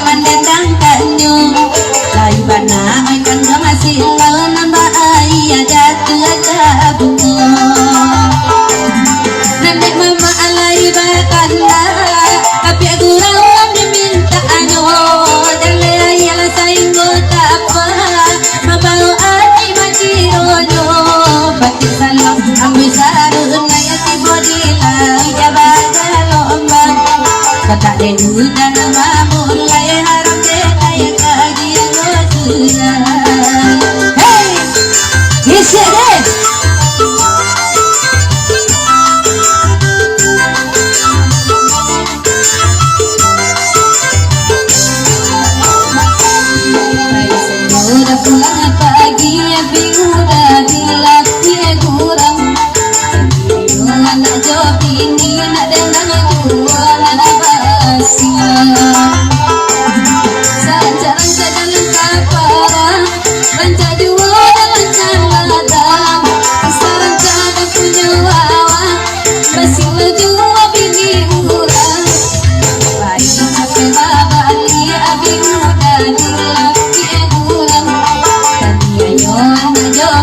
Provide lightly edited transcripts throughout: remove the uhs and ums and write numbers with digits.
mandendang kanyo lai bana ay kanyo masilo namba ay jatuh bungo nande mama alai bakanda tapi aku rawan diminta ano jale ayala saingo tapa mabao ati majirono pati salam ambi sarun ayati bodila jabaga lomba kata dedu dan mamul lay harap de kaya kagian losuna hey isi deh pulang pagi bingung dah dilapih kurang anak job ini nak dengar jual anak basia sajaran dalam kapal banca jual dalam canladang sekarang cada punya wawa masih jual bini urang baik sampai babali abi muda dilapih kurang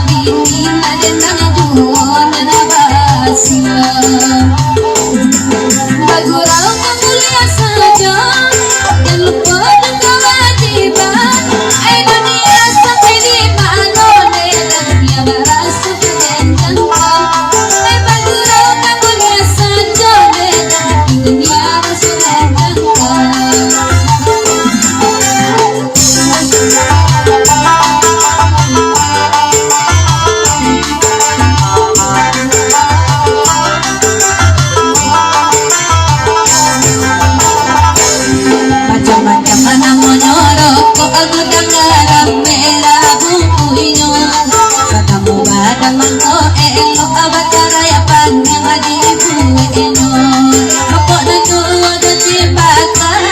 bini nadendang juon na basila bagurau kemulia saja dan lupa dan kewajiban ay dunia sampai di mana dunia merasa pendendang ay bagurau kemulia saja dan dunia merasa pendendang aku dengar merah bukunya katamu badang mangko elo abatara ya panjang adi bueno pokok na tuwa do tibakal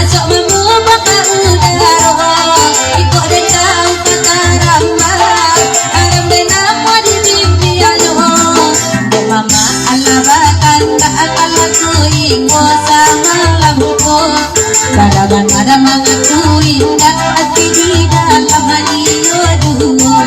asok mamu baka udaro iko de kau kataramba aram de namo di mimpiano de mama alabakan da akalaku ingo sama lamko kadang-kadang mengaku indah hati di dalam hadiyo dua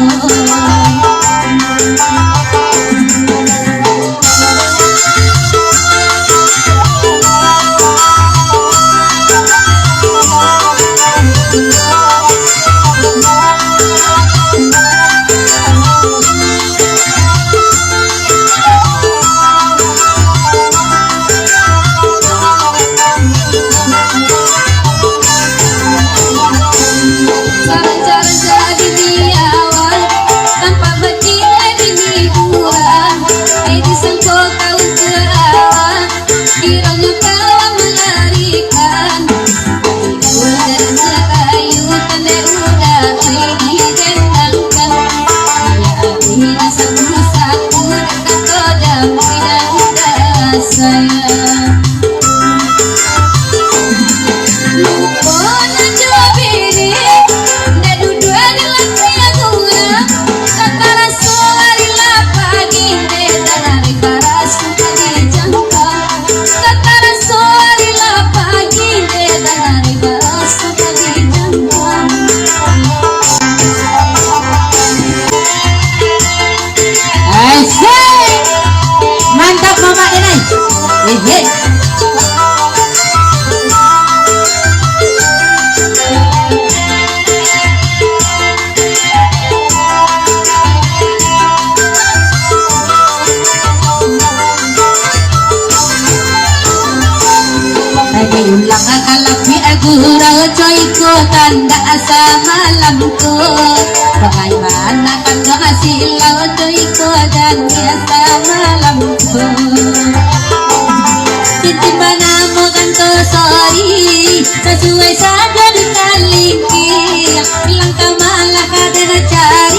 mantap mama ini ulang akalapi aku coy ko tanda asa malamku bagaimana kan hasil coy ko dan biasa malamku pinti mana mo ganto sorry sesuai saja dengan lingki bilang kamalah kadang cari